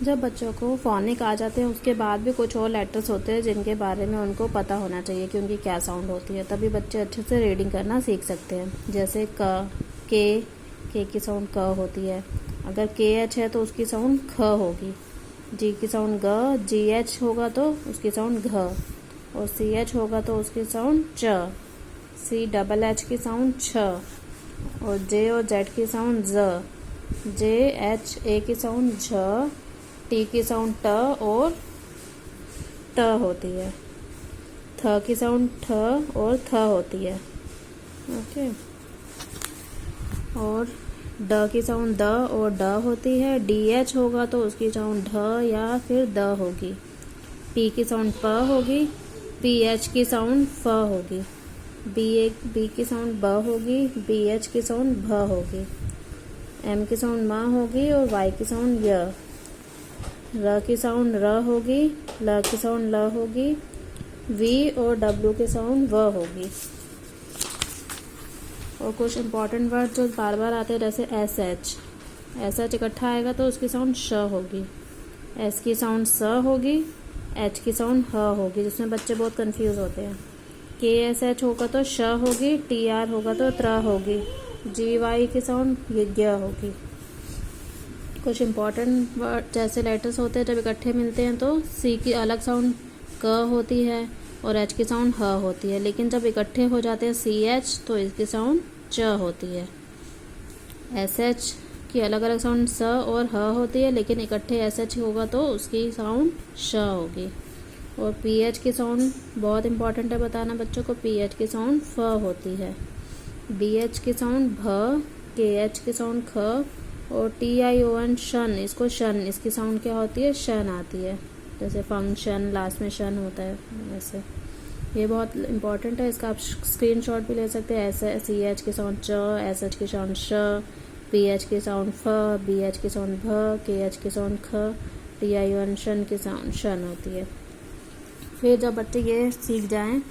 जब बच्चों को फोनिक आ जाते हैं उसके बाद भी कुछ और लेटर्स होते हैं जिनके बारे में उनको पता होना चाहिए कि उनकी क्या साउंड होती है, तभी बच्चे अच्छे से रीडिंग करना सीख सकते हैं। जैसे के की साउंड क होती है। अगर के एच है तो उसकी साउंड ख होगी। जी की साउंड ग, जी एच होगा तो उसकी साउंड घ, और सी एच होगा तो उसकी साउंड च, सी डबल एच की साउंड छ, और जे और जेड की साउंड ज, जे एच ए की साउंड झ, टी की साउंड ट और ट होती है, थ की साउंड ठ और थ होती है। ओके। और ड की साउंड द और ड होती है। डी एच होगा तो उसकी साउंड ढ या फिर द होगी। पी की साउंड प होगी। पी एच की साउंड फ होगी। बी की साउंड ब होगी। बी एच की साउंड भ होगी। एम की साउंड म होगी और वाई की साउंड य। र की साउंड र होगी। ल की साउंड ल होगी। वी और डब्ल्यू की साउंड व होगी। और कुछ इंपॉर्टेंट वर्ड जो बार बार आते हैं जैसे एस एच इकट्ठा आएगा तो उसकी साउंड श होगी। एस की साउंड स होगी। एच की साउंड ह होगी, जिसमें बच्चे बहुत कंफ्यूज होते हैं। के एस एच होगा तो श होगी। टी आर होगा तो त्र होगी। जी वाई की साउंड य होगी। कुछ इंपॉर्टेंट वर्ड जैसे लेटर्स होते हैं जब इकट्ठे मिलते हैं तो सी की अलग साउंड क होती है और एच की साउंड ह होती है, लेकिन जब इकट्ठे हो जाते हैं सी एच तो इसकी साउंड च होती है। एस एच की अलग अलग साउंड स और ह होती है, लेकिन इकट्ठे एस एच होगा तो उसकी साउंड श होगी। और पी एच की साउंड बहुत इंपॉर्टेंट है बताना बच्चों को, पी एच की साउंड फ होती है। बी एच की साउंड भ, के एच की साउंड ख, और टी आई ओ एन शन, इसको शन, इसकी साउंड क्या होती है, शन आती है। जैसे फंक्शन लास्ट में शन होता है वैसे। ये बहुत इंपॉर्टेंट है, इसका आप स्क्रीनशॉट भी ले सकते हैं। ऐसे सी एच की साउंड च, एस एच की साउंड श, पी एच की साउंड फ, बी एच की साउंड भ, के एच की साउंड ख, टी आई ओ एन शन की साउंड शन होती है। फिर जब बच्चे ये सीख जाएं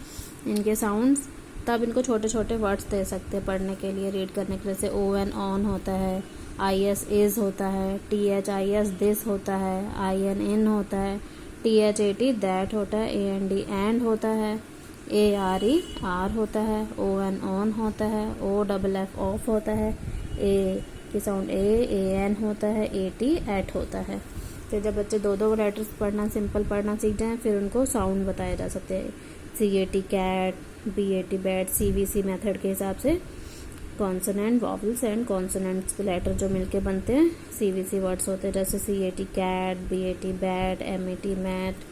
इनके साउंड्स, तब इनको छोटे छोटे वर्ड्स दे सकते हैं पढ़ने के लिए, रीड करने के लिए। जैसे ओ एन ऑन होता है, आई एस इज होता है, T H I S this होता है, आई एन इन होता है, T H A T that होता है, ए एन डी एंड होता है, ए आर ई आर होता है, ओ एन ऑन होता है, ओ डबल एफ ऑफ होता है, ए की साउंड ए एन होता है, ए टी एट होता है। तो जब बच्चे दो दो लेटर्स पढ़ना, सिंपल पढ़ना सीख जाएं, फिर उनको साउंड बताए जा सकते हैं। C A T cat, B A T bat, C V C method के हिसाब से कॉन्सोनेंट, वॉवल्स एंड कॉन्सोनेंट्स के लेटर जो मिलके बनते हैं सी वी सी वर्ड्स होते हैं। जैसे C A T cat, B A T bat, M A T mat,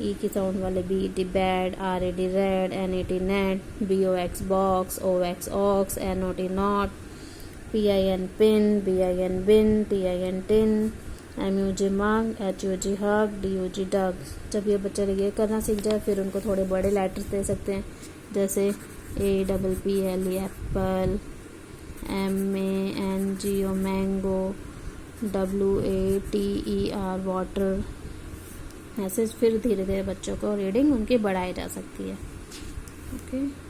E की साउंड वाले B E T bed, R A D red, N A T net, B O X box, O X ox, N O T not, P I N pin, B I N bin, T I N tin, M U G mug, H U G hug, D U G dug. जब ये बच्चे ये करना सीख जाए फिर उनको थोड़े बड़े लेटर्स दे सकते हैं, जैसे A double P L E apple, M A N G O mango, W A T E R water. ऐसे फिर धीरे धीरे बच्चों को रीडिंग उनकी बढ़ाई जा सकती है। ओके।